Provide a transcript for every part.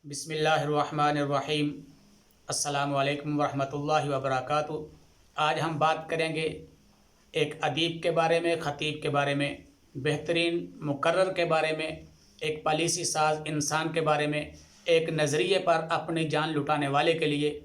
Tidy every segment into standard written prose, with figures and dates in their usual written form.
بسم اللہ الرحمن الرحیم۔ السلام علیکم ورحمۃ اللہ وبرکاتہ۔ آج ہم بات کریں گے ایک ادیب کے بارے میں، خطیب کے بارے میں، بہترین مقرر کے بارے میں، ایک پالیسی ساز انسان کے بارے میں، ایک نظریے پر اپنی جان لٹانے والے کے لیے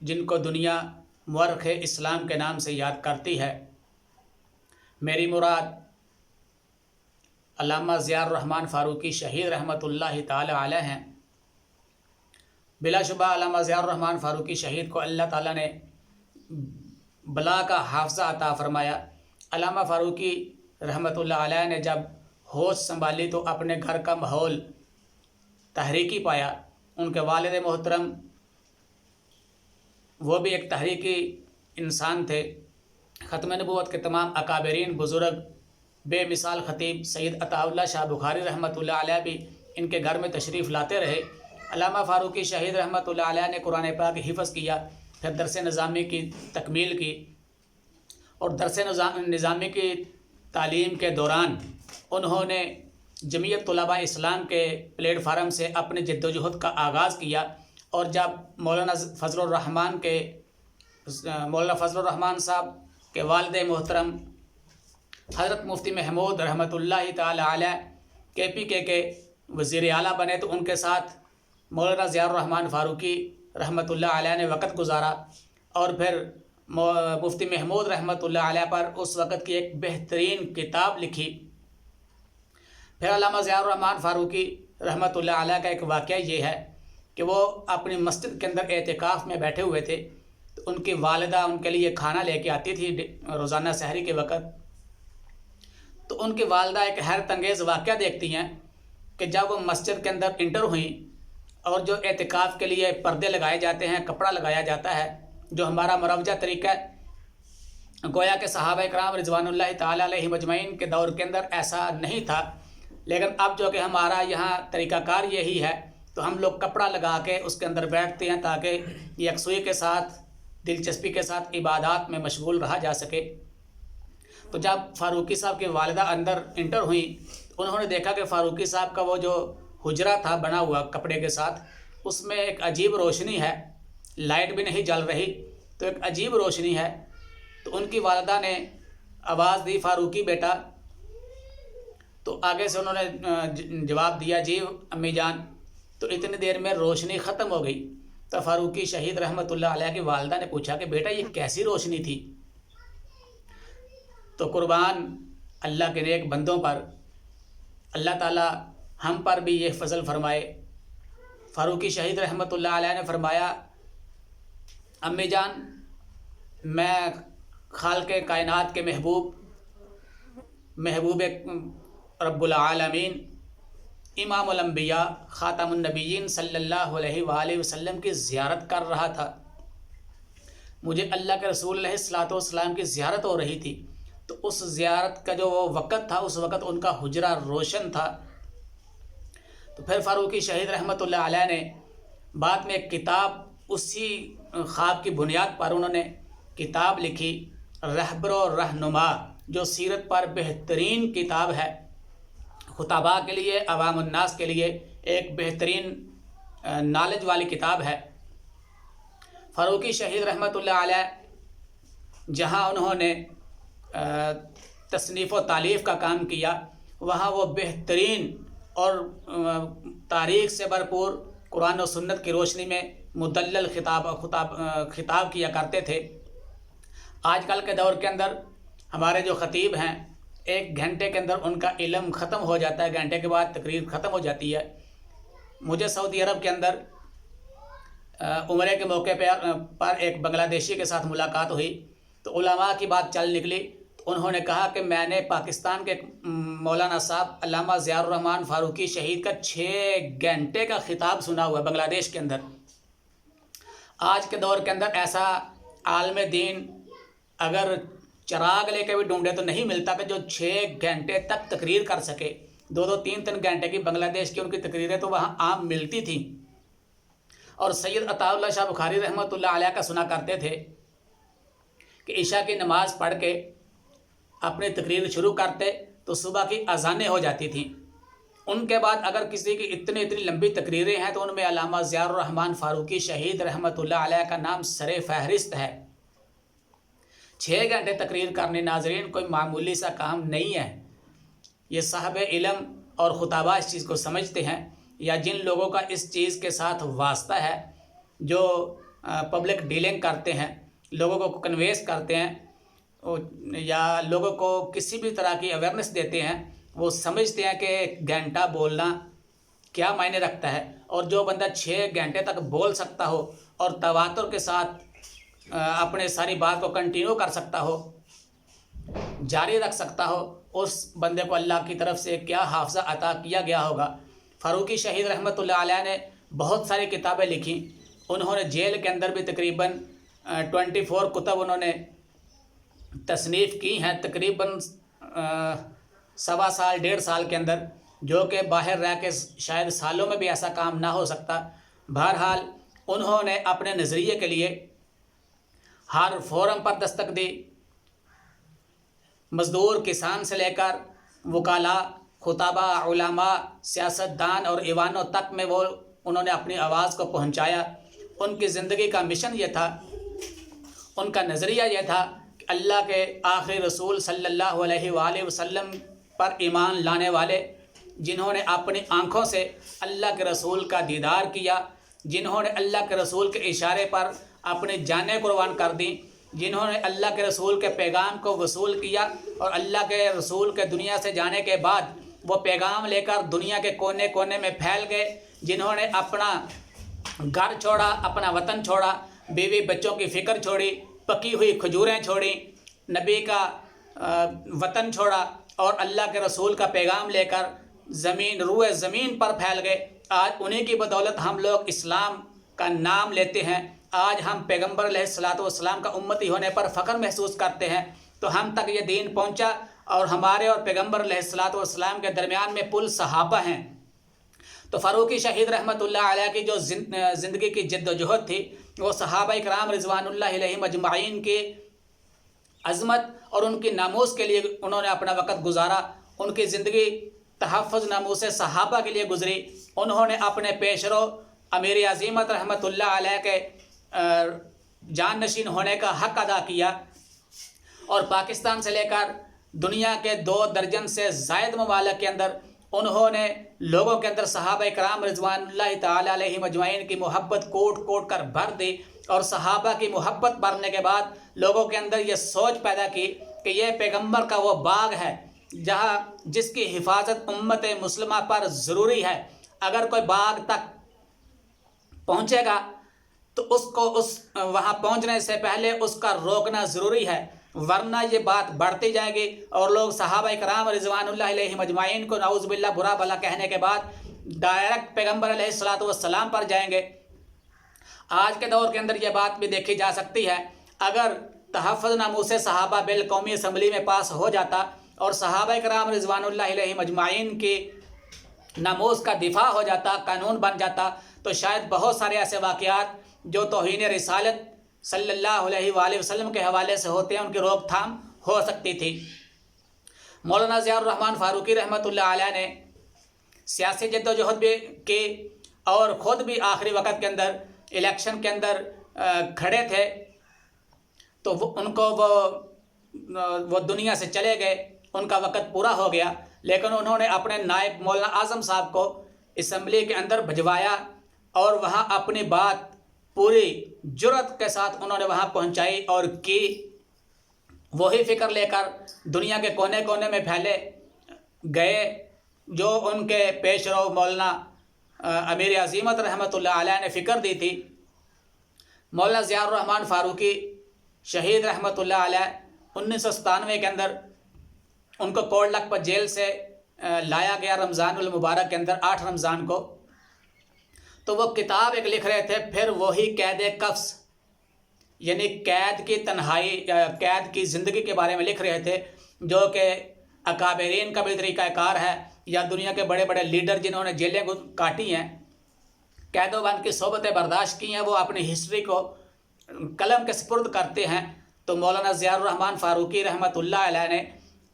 جن کو دنیا مورخ اسلام کے نام سے یاد کرتی ہے۔ میری مراد علامہ ضیاء الرحمن فاروقی شہید رحمۃ اللہ تعالی علیہ ہیں۔ بلا شبہ علامہ ضیاء الرحمن فاروقی شہید کو اللہ تعالیٰ نے بلا کا حافظہ عطا فرمایا۔ علامہ فاروقی رحمۃ اللہ علیہ نے جب ہوش سنبھالی تو اپنے گھر کا ماحول تحریکی پایا۔ ان کے والد محترم وہ بھی ایک تحریکی انسان تھے۔ ختم نبوت کے تمام اکابرین بزرگ، بے مثال خطیب سید عطا اللہ شاہ بخاری رحمۃ اللہ علیہ بھی ان کے گھر میں تشریف لاتے رہے۔ علامہ فاروقی شہید رحمۃ اللہ علیہ نے قرآن پاک حفظ کیا، پھر درس نظامی کی تکمیل کی، اور درس نظامی کی تعلیم کے دوران انہوں نے جمعیت طلباء اسلام کے پلیٹ فارم سے اپنی جد و جہد کا آغاز کیا، اور جب مولانا فضل الرحمان صاحب کے والد محترم حضرت مفتی محمود رحمۃ اللہ تعالی علیہ KPK کے وزیر اعلیٰ بنے تو ان کے ساتھ مولانا ضیاء الرحمن فاروقی رحمۃ اللہ علیہ نے وقت گزارا، اور پھر مفتی محمود رحمۃ اللہ علیہ پر اس وقت کی ایک بہترین کتاب لکھی۔ پھر علامہ ضیاء الرحمن فاروقی رحمۃ اللہ علیہ کا ایک واقعہ یہ ہے کہ وہ اپنی مسجد کے اندر اعتکاف میں بیٹھے ہوئے تھے، تو ان کی والدہ ان کے لیے کھانا لے کے آتی تھی روزانہ سحری کے وقت۔ تو ان کی والدہ ایک حیرت انگیز واقعہ دیکھتی ہیں کہ جب وہ مسجد کے اندر انٹر ہوئیں، اور جو اعتکاف کے لیے پردے لگائے جاتے ہیں، کپڑا لگایا جاتا ہے، جو ہمارا مروجہ طریقہ ہے، گویا کہ صحابہ اکرام رضوان اللہ تعالیٰ علیہ مجمعین کے دور کے اندر ایسا نہیں تھا، لیکن اب جو کہ ہمارا یہاں طریقہ کار یہی ہے، تو ہم لوگ کپڑا لگا کے اس کے اندر بیٹھتے ہیں تاکہ یکسوئی کے ساتھ، دلچسپی کے ساتھ عبادات میں مشغول رہا جا سکے۔ تو جب فاروقی صاحب کی والدہ اندر انٹر ہوئیں، انہوں نے دیکھا کہ فاروقی صاحب کا وہ جو حجرہ تھا بنا ہوا کپڑے کے ساتھ، اس میں ایک عجیب روشنی ہے، لائٹ بھی نہیں جل رہی، تو ایک عجیب روشنی ہے۔ تو ان کی والدہ نے آواز دی، فاروقی بیٹا۔ تو آگے سے انہوں نے جواب دیا، جی امی جان۔ تو اتنی دیر میں روشنی ختم ہو گئی۔ تو فاروقی شہید رحمۃ اللہ علیہ کی والدہ نے پوچھا کہ بیٹا یہ کیسی روشنی تھی؟ تو قربان اللہ کے نیک بندوں پر اللہ تعالیٰ ہم پر بھی یہ فضل فرمائے۔ فاروقی شہید رحمۃ اللہ علیہ نے فرمایا، امی جان میں خالق کائنات کے محبوب رب العالمین، امام الانبیاء، خاتم النبیین صلی اللہ علیہ وآلہ وسلم کی زیارت کر رہا تھا۔ مجھے اللہ کے رسول علیہ الصلوۃ والسلام کی زیارت ہو رہی تھی، تو اس زیارت کا جو وقت تھا، اس وقت ان کا حجرہ روشن تھا۔ تو پھر فاروقی شہید رحمۃ اللہ علیہ نے بعد میں ایک کتاب، اسی خواب کی بنیاد پر انہوں نے کتاب لکھی، رہبر و رہنما، جو سیرت پر بہترین کتاب ہے، خطباء کے لیے، عوام الناس کے لیے ایک بہترین نالج والی کتاب ہے۔ فاروقی شہید رحمۃ اللہ علیہ جہاں انہوں نے تصنیف و تالیف کا کام کیا، وہاں وہ بہترین اور تاریخ سے بھرپور قرآن و سنت کی روشنی میں مدلل خطاب کیا کرتے تھے۔ آج کل کے دور کے اندر ہمارے جو خطیب ہیں، 1 گھنٹے کے اندر ان کا علم ختم ہو جاتا ہے، گھنٹے کے بعد تقریر ختم ہو جاتی ہے۔ مجھے سعودی عرب کے اندر عمرے کے موقع پر ایک بنگلہ دیشی کے ساتھ ملاقات ہوئی، تو علماء کی بات چل نکلی، تو انہوں نے کہا کہ میں نے پاکستان کے مولانا صاحب علامہ ضیاء الرحمن فاروقی شہید کا 6 گھنٹے کا خطاب سنا ہوا ہے بنگلہ دیش کے اندر۔ آج کے دور کے اندر ایسا عالم دین اگر چراغ لے کے بھی ڈھونڈے تو نہیں ملتا کہ جو 6 گھنٹے تک تقریر کر سکے۔ 2-2 3-3 گھنٹے کی بنگلہ دیش کی ان کی تقریریں تو وہاں عام ملتی تھیں، اور سید عطا اللہ شاہ بخاری رحمۃ اللہ علیہ کا سنا کرتے تھے کہ عشاء کی نماز پڑھ کے اپنی تقریر شروع کرتے تو صبح کی اذانیں ہو جاتی تھیں، ان کے بعد اگر کسی کی اتنی لمبی تقریریں ہیں تو ان میں علامہ ضیاء الرحمن فاروقی شہید رحمۃ اللہ علیہ کا نام سر فہرست ہے۔ 6 گھنٹے تقریر کرنے ناظرین کوئی معمولی سا کام نہیں ہے۔ یہ صاحب علم اور خطابہ اس چیز کو سمجھتے ہیں، یا جن لوگوں کا اس چیز کے ساتھ واسطہ ہے، جو پبلک ڈیلنگ کرتے ہیں، لوگوں کو کنویس کرتے ہیں، یا لوگوں کو کسی بھی طرح کی اویئرنیس دیتے ہیں، وہ سمجھتے ہیں کہ 1 گھنٹہ بولنا کیا معنی رکھتا ہے۔ اور جو بندہ 6 گھنٹے تک بول سکتا ہو اور تواتر کے ساتھ اپنے ساری بات کو کنٹینیو کر سکتا ہو، جاری رکھ سکتا ہو، اس بندے کو اللہ کی طرف سے کیا حافظہ عطا کیا گیا ہوگا۔ فاروقی شہید رحمۃ اللہ علیہ نے بہت ساری کتابیں لکھیں۔ انہوں نے جیل کے اندر بھی تقریباً 24 کتب انہوں نے تصنیف کی ہیں، تقریباً 1.25 سال 1.5 سال کے اندر، جو کہ باہر رہ کے شاید سالوں میں بھی ایسا کام نہ ہو سکتا۔ بہرحال انہوں نے اپنے نظریے کے لیے ہر فورم پر دستک دی، مزدور کسان سے لے کر وکلاء، خطبہ، علماء، سیاستدان اور ایوانوں تک میں انہوں نے اپنی آواز کو پہنچایا۔ ان کی زندگی کا مشن یہ تھا، ان کا نظریہ یہ تھا کہ اللہ کے آخری رسول صلی اللہ علیہ وآلہ وسلم پر ایمان لانے والے، جنہوں نے اپنی آنکھوں سے اللہ کے رسول کا دیدار کیا، جنہوں نے اللہ کے رسول کے اشارے پر اپنی جانیں قربان کر دیں، جنہوں نے اللہ کے رسول کے پیغام کو وصول کیا، اور اللہ کے رسول کے دنیا سے جانے کے بعد وہ پیغام لے کر دنیا کے کونے کونے میں پھیل گئے، جنہوں نے اپنا گھر چھوڑا، اپنا وطن چھوڑا، بیوی بچوں کی فکر چھوڑی، پکی ہوئی کھجوریں چھوڑی، نبی کا وطن چھوڑا، اور اللہ کے رسول کا پیغام لے کر روئے زمین پر پھیل گئے۔ آج انہی کی بدولت ہم لوگ اسلام کا نام لیتے ہیں، آج ہم پیغمبر علیہ الصلوۃ والسلام کا امتی ہونے پر فخر محسوس کرتے ہیں۔ تو ہم تک یہ دین پہنچا، اور ہمارے اور پیغمبر علیہ الصلوۃ والسلام کے درمیان میں پل صحابہ ہیں۔ تو فاروقی شہید رحمۃ اللہ علیہ کی جو زندگی کی جد و جہد تھی، وہ صحابہ کرام رضوان اللہ علیہم اجمعین کی عظمت اور ان کی ناموس کے لیے انہوں نے اپنا وقت گزارا۔ ان کی زندگی تحفظ ناموس صحابہ کے لیے گزری۔ انہوں نے اپنے پیشرو امیر عظیمت رحمۃ اللہ علیہ کے جان نشین ہونے کا حق ادا کیا، اور پاکستان سے لے کر دنیا کے 2 درجن سے زائد ممالک کے اندر انہوں نے لوگوں کے اندر صحابہ کرام رضوان اللہ تعالی علیہم اجمعین کی محبت کوٹ کوٹ کر بھر دی، اور صحابہ کی محبت بھرنے کے بعد لوگوں کے اندر یہ سوچ پیدا کی کہ یہ پیغمبر کا وہ باغ ہے جس کی حفاظت امت مسلمہ پر ضروری ہے۔ اگر کوئی باغ تک پہنچے گا تو اس کو وہاں پہنچنے سے پہلے اس کا روکنا ضروری ہے، ورنہ یہ بات بڑھتی جائے گی، اور لوگ صحابہ کرام رضوان اللہ علیہم اجمعین کو نعوذ باللہ برا بھلا کہنے کے بعد ڈائریکٹ پیغمبر علیہ الصلوۃ والسلام پر جائیں گے۔ آج کے دور کے اندر یہ بات بھی دیکھی جا سکتی ہے، اگر تحفظ ناموس صحابہ بل قومی اسمبلی میں پاس ہو جاتا اور صحابہ کرام رضوان اللہ علیہم اجمعین کی ناموس کا دفاع ہو جاتا، قانون بن جاتا، تو شاید بہت سارے ایسے واقعات جو توہین رسالت صلی اللہ علیہ وآلہ وسلم کے حوالے سے ہوتے ہیں، ان کی روک تھام ہو سکتی تھی۔ مولانا ضیاء الرحمن فاروقی رحمۃ اللہ علیہ نے سیاسی جد و جہد بھی کی، اور خود بھی آخری وقت کے اندر الیکشن کے اندر کھڑے تھے، تو ان کو وہ دنیا سے چلے گئے، ان کا وقت پورا ہو گیا، لیکن انہوں نے اپنے نائب مولانا اعظم صاحب کو اسمبلی کے اندر بھجوایا، اور وہاں اپنی بات پوری جرأت کے ساتھ انہوں نے وہاں پہنچائی اور کی۔ وہی فکر لے کر دنیا کے کونے کونے میں پھیلے گئے جو ان کے پیش رو مولانا امیر عظیمت رحمۃ اللہ علیہ نے فکر دی تھی۔ مولانا ضیاء الرحمن فاروقی شہید رحمۃ اللہ علیہ 1997 کے اندر ان کو کوٹ لکھپت جیل سے لایا گیا رمضان المبارک کے اندر 8 رمضان کو۔ تو وہ کتاب ایک لکھ رہے تھے، پھر وہی قید قفس، یعنی قید کی تنہائی، قید کی زندگی کے بارے میں لکھ رہے تھے، جو کہ اکابرین کا بھی طریقہ کار ہے، یا دنیا کے بڑے بڑے لیڈر جنہوں نے جیلیں کاٹی ہیں، قید و بند کی صحبتیں برداشت کی ہیں، وہ اپنی ہسٹری کو قلم کے سپرد کرتے ہیں۔ تو مولانا ضیاء الرحمن فاروقی رحمۃ اللہ علیہ نے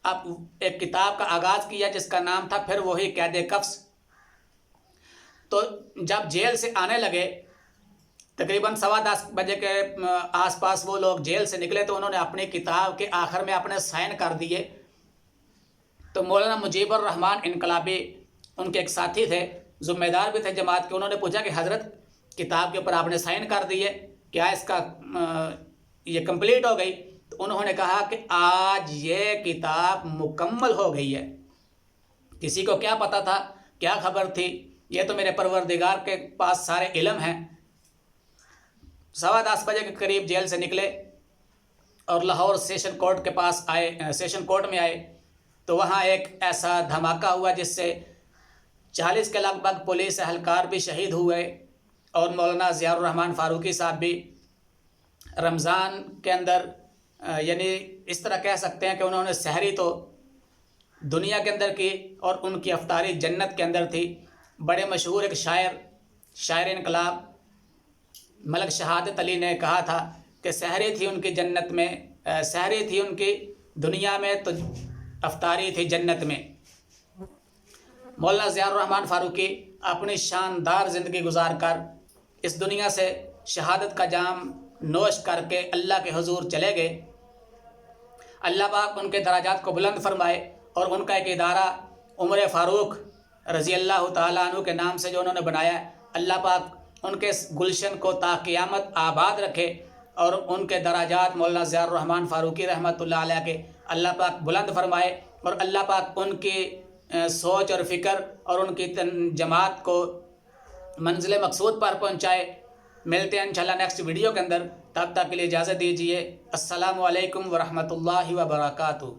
اب ایک کتاب کا آغاز کیا جس کا نام تھا پھر وہی قید قفس۔ تو جب جیل سے آنے لگے تقریباً 10:15 بجے کے آس پاس وہ لوگ جیل سے نکلے تو انہوں نے اپنی کتاب کے آخر میں اپنے سائن کر دیے۔ تو مولانا مجیب الرحمان انقلابی ان کے ایک ساتھی تھے، ذمہ دار بھی تھے جماعت کے، انہوں نے پوچھا کہ حضرت کتاب کے اوپر آپ نے سائن کر دیے، کیا اس کا یہ کمپلیٹ ہو گئی؟ تو انہوں نے کہا کہ آج یہ کتاب مکمل ہو گئی ہے۔ کسی کو کیا پتہ تھا، کیا خبر تھی؟ یہ تو میرے پروردگار کے پاس سارے علم ہیں۔ 10:15 بجے کے قریب جیل سے نکلے اور لاہور سیشن کورٹ کے پاس آئے، سیشن کورٹ میں آئے تو وہاں ایک ایسا دھماکہ ہوا جس سے 40 کے لگ بھگ پولیس اہلکار بھی شہید ہوئے، اور مولانا ضیاء الرحمان فاروقی صاحب بھی رمضان کے اندر یعنی اس طرح کہہ سکتے ہیں کہ انہوں نے سحری تو دنیا کے اندر کی اور ان کی افطاری جنت کے اندر تھی۔ بڑے مشہور ایک شاعر انقلاب ملک شہادت علی نے کہا تھا کہ سحری تھی ان کی جنت میں، سحری تھی ان کی دنیا میں تو افطاری تھی جنت میں۔ مولانا ضیاء الرحمان فاروقی اپنی شاندار زندگی گزار کر اس دنیا سے شہادت کا جام نوش کر کے اللہ کے حضور چلے گئے۔ اللہ پاک ان کے درجات کو بلند فرمائے، اور ان کا ایک ادارہ عمر فاروق رضی اللہ تعالیٰ عنہ کے نام سے جو انہوں نے بنایا ہے، اللہ پاک ان کے گلشن کو تا قیامت آباد رکھے، اور ان کے درجات مولانا ضیاء الرحمان فاروقی رحمۃ اللہ علیہ کے اللہ پاک بلند فرمائے، اور اللہ پاک ان کی سوچ اور فکر اور ان کی جماعت کو منزل مقصود پر پہنچائے۔ ملتے ہیں انشاءاللہ نیکسٹ ویڈیو کے اندر، تب تک کے لیے اجازت دیجیے۔ السلام علیکم ورحمۃ اللہ وبرکاتہ۔